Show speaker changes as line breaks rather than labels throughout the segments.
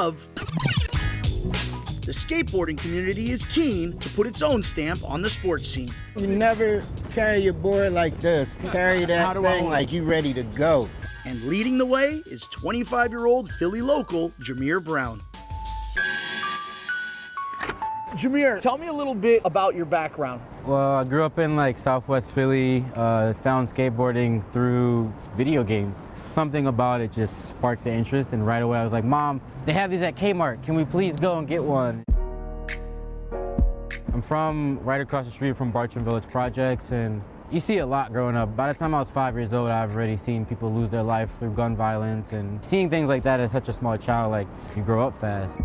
of. The skateboarding community is keen to put its own stamp on the sports scene.
You never carry your board like this. Carry that thing like you ready to go.
And leading the way is 25-year-old Philly local Jahmir Brown. Jahmir, tell me a little bit about your background.
Well, I grew up in like Southwest Philly, found skateboarding through video games. Something about it just sparked the interest, and right away I was like, Mom, they have these at Kmart. Can we please go and get one? I'm from right across the street from Bartram Village Projects, and you see a lot growing up. By the time I was 5 years old, I've already seen people lose their life through gun violence, and seeing things like that as such a small child, like, you grow up fast.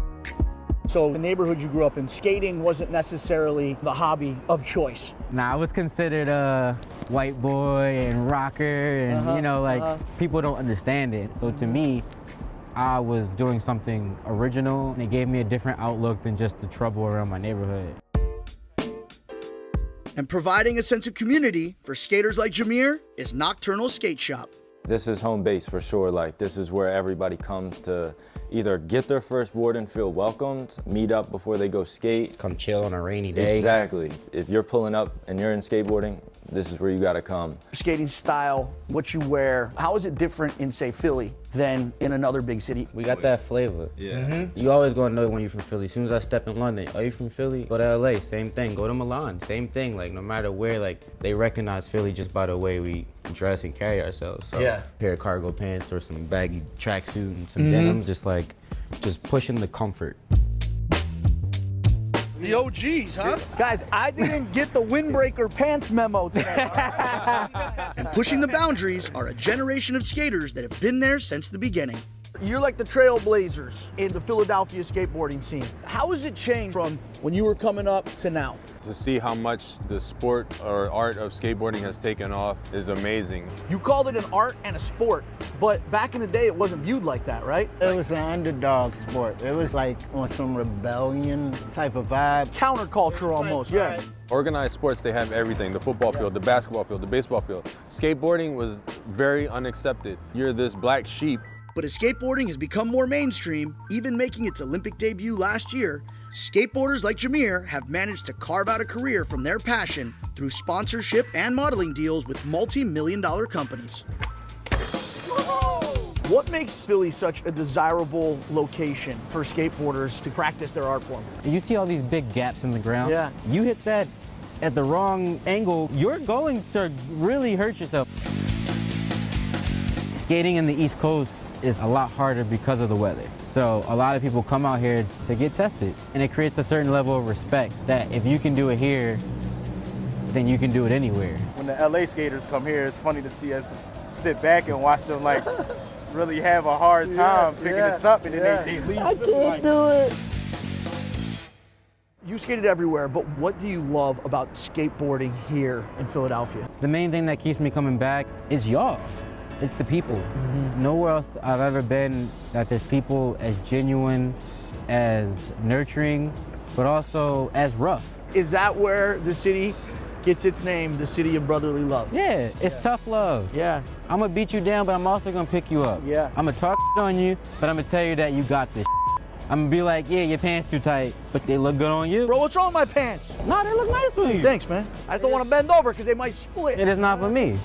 So the neighborhood you grew up in, skating wasn't necessarily the hobby of choice.
Nah, I was considered a white boy and rocker, and people don't understand it. So to me, I was doing something original, and it gave me a different outlook than just the trouble around my neighborhood.
And providing a sense of community for skaters like Jahmir is Nocturnal Skate Shop.
This is home base for sure. Like, this is where everybody comes to either get their first board and feel welcomed, meet up before they go skate.
Come chill on a rainy day.
Exactly. If you're pulling up and you're in skateboarding, this is where you gotta come.
Skating style, what you wear, how is it different in, say, Philly than in another big city?
We got that flavor.
Yeah.
You always gonna know when you're from Philly. As soon as I step in London, are you from Philly? Go to LA, same thing. Go to Milan, same thing. Like, no matter where, like, they recognize Philly just by the way we dress and carry ourselves. So, a pair of cargo pants or some baggy tracksuit and some denims, just pushing the comfort.
The OGs, huh? Guys, I didn't get the windbreaker pants memo today. And pushing the boundaries are a generation of skaters that have been there since the beginning. You're like the trailblazers in the Philadelphia skateboarding scene. How has it changed from when you were coming up to now?
To see how much the sport or art of skateboarding has taken off is amazing.
You called it an art and a sport, but back in the day it wasn't viewed like that, right?
It was an underdog sport. It was like on some rebellion type of vibe.
Counterculture almost, yeah.
Organized sports, they have everything. The football field, the basketball field, the baseball field. Skateboarding was very unaccepted. You're this black sheep.
But as skateboarding has become more mainstream, even making its Olympic debut last year, skateboarders like Jahmir have managed to carve out a career from their passion through sponsorship and modeling deals with multi-million-dollar companies. What makes Philly such a desirable location for skateboarders to practice their art form?
You see all these big gaps in the ground?
Yeah.
You hit that at the wrong angle, you're going to really hurt yourself. Skating in the East Coast is a lot harder because of the weather. So a lot of people come out here to get tested, and it creates a certain level of respect that if you can do it here, then you can do it anywhere.
When the LA skaters come here, it's funny to see us sit back and watch them like really have a hard time picking this up, and then they leave.
I can't do it.
You skated everywhere, but what do you love about skateboarding here in Philadelphia?
The main thing that keeps me coming back is y'all. It's the people. Nowhere else I've ever been that there's people as genuine, as nurturing, but also as rough.
Is that where the city gets its name, the city of brotherly love?
Yeah, it's tough love.
Yeah.
I'm gonna beat you down, but I'm also gonna pick you up.
Yeah.
I'm gonna talk on you, but I'm gonna tell you that you got this. I'm gonna be like, yeah, your pants too tight, but they look good on you.
Bro, what's wrong with my pants?
No, they look nice on you.
Thanks, man. I just don't want to bend over because they might split.
It is not for me.